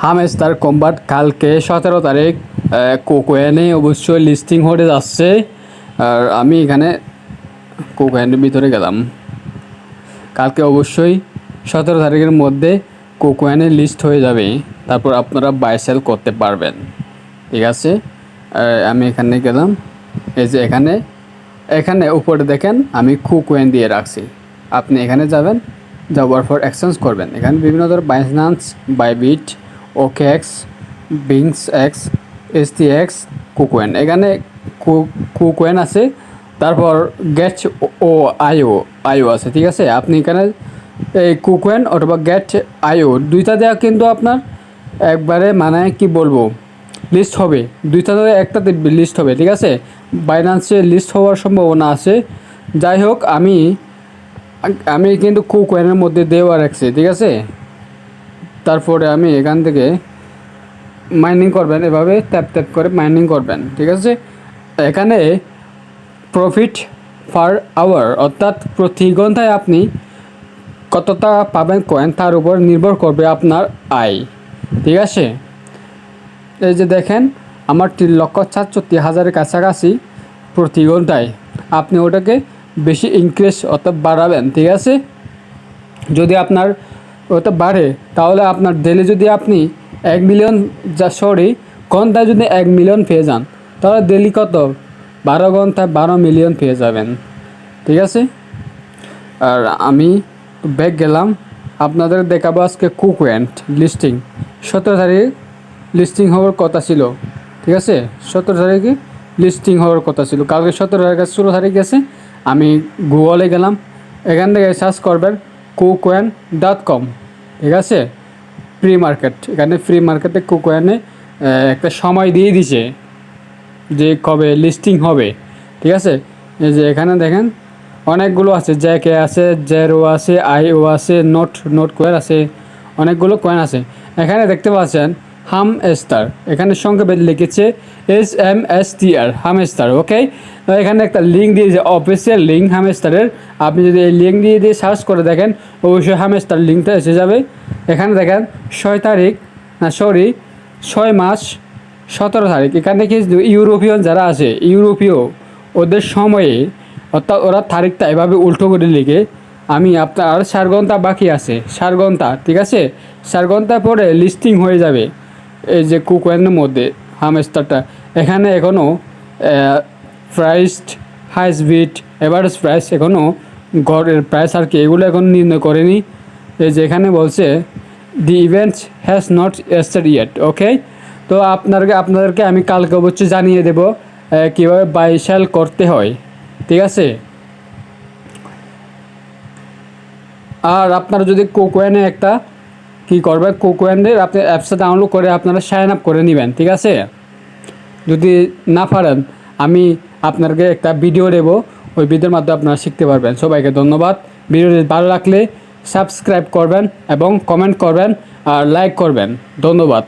Hamster combat কালকে 17 তারিখ কোকোয়েনে অবশ্যই লিস্টিং হতে যাচ্ছে। আর আমি এখানে কোকোয়েনের ভিতরে গেলাম। কালকে অবশ্যই 17 তারিখের মধ্যে কোকোয়েনে লিস্ট হয়ে যাবে, তারপর আপনারা বাই সেল করতে পারবেন। ঠিক আছে, আমি এখানে গেলাম। এই যে এখানে উপরে দেখেন আমি কোকোয়েন দিয়ে রাখছি। আপনি এখানে যাবেন, যাওয়ার পর এক্সচেঞ্জ করবেন। এখানে বিভিন্ন ধরনের Binance, Bybit, OKX, BingX, STX, KuCoin. এখানে কুকোয়েন আছে, তারপর গেট ও আইও আছে। ঠিক আছে, আপনি এখানে এই কুকোয়েন অথবা গেট আইও দুইটা দেওয়া কিন্তু আপনার একবারে মানে কি বলবো লিস্ট হবে, দুইটা ধরে একটাতে লিস্ট হবে। ঠিক আছে, বাইন্যান্সে লিস্ট হওয়ার সম্ভাবনা আছে। যাই হোক, আমি কিন্তু কুকোয়েনের মধ্যে দেওয়া রাখছি। ঠিক আছে, তারপরে আমি এখান থেকে মাইনিং করবেন, এভাবে ট্যাপ ট্যাপ করে মাইনিং করবেন। ঠিক আছে, এখানে প্রফিট পার আওয়ার অর্থাৎ প্রতি ঘন্টায় আপনি কতটা পাবেন কয়েন তার উপর নির্ভর করবে আপনার আয়। ঠিক আছে, এই যে দেখেন আমার 3,64,000-এর কাছাকাছি প্রতি ঘন্টায়। আপনি ওটাকে বেশি ইনক্রিজ অর্থাৎ বাড়াবেন। ঠিক আছে, যদি আপনার ওটা বাড়ে তাহলে আপনার ডেলি যদি আপনি 1 মিলিয়ন ঘন্টায় যদি 1 মিলিয়ন পেয়ে যান, তাহলে ডেলি কত 12 ঘন্টায় 12 মিলিয়ন পেয়ে যাবেন। ঠিক আছে, আর আমি ব্যাক গেলাম, আপনাদের দেখাবো আজকে কুকোয়েন্ট লিস্টিং। 17 তারিখ লিস্টিং হওয়ার কথা ছিল। ঠিক আছে, 17 তারিখে লিস্টিং হওয়ার কথা ছিল। কালকে 17 তারিখ, 16 তারিখ গেছে। আমি গুগলে গেলাম, এখান থেকে সার্চ করবেন kucoin.com। ঠিক আছে, ফ্রি মার্কেট। এখানে ফ্রি মার্কেটে কুকোয়েনে একটা সময় দিয়ে দিছে যে কবে লিস্টিং হবে। ঠিক আছে, এই যে এখানে দেখেন অনেকগুলো আছে, জ্যাকে আছে, জেরো আছে, আইও আছে, নোট কয়েন আছে, অনেকগুলো কয়েন আছে। এখানে দেখতে পাচ্ছেন হামস্টার, এখানে সংক্ষেপে লিখেছে HMSTR, হামস্টার। ওকে, এখানে একটা লিঙ্ক দিয়েছে, অফিসিয়াল লিঙ্ক হামস্টারের। আপনি যদি এই লিঙ্ক দিয়ে সার্চ করে দেখেন, অবশ্যই হামস্টার লিঙ্কটা এসে যাবে। এখানে দেখেন 6 মাস 17 তারিখ। এখানে কি ইউরোপিয়ান যারা আছে, ইউরোপীয় ওদের সময়ে অর্থাৎ ওরা তারিখটা এভাবে উল্টো করে লিখে। আমি আপনার 4 ঘন্টা বাকি আছে, 4 ঘন্টা। ঠিক আছে, 4 ঘন্টা পরে লিস্টিং হয়ে যাবে এই যে কুকোয়েনের মধ্যে হামস্টারটা। এখানে এখনও priced, highest bid, average price, এখনও গড়ের প্রাইস আর কি এগুলো এখন নির্ণয় করেনি। এই যে এখানে বলছে the event has not start yet. Okay, তো আপনাদেরকে আমি কালকে অবশ্যই জানিয়ে দেবো কীভাবে বাই সেল করতে হয়। ঠিক আছে, আর আপনারা যদি কোকোয়েনে একটা কী করবেন, কোকোয়েনের আপনি অ্যাপসটা ডাউনলোড করে আপনারা সাইন আপ করে নেবেন। ঠিক আছে, যদি না পারেন আমি আপনাকে একটা ভিডিও দেবো, ওই ভিডিওর মাধ্যমে আপনারা শিখতে পারবেন। সবাইকে ধন্যবাদ। ভিডিওটি ভালো লাগলে সাবস্ক্রাইব করবেন এবং কমেন্ট করবেন আর লাইক করবেন। ধন্যবাদ।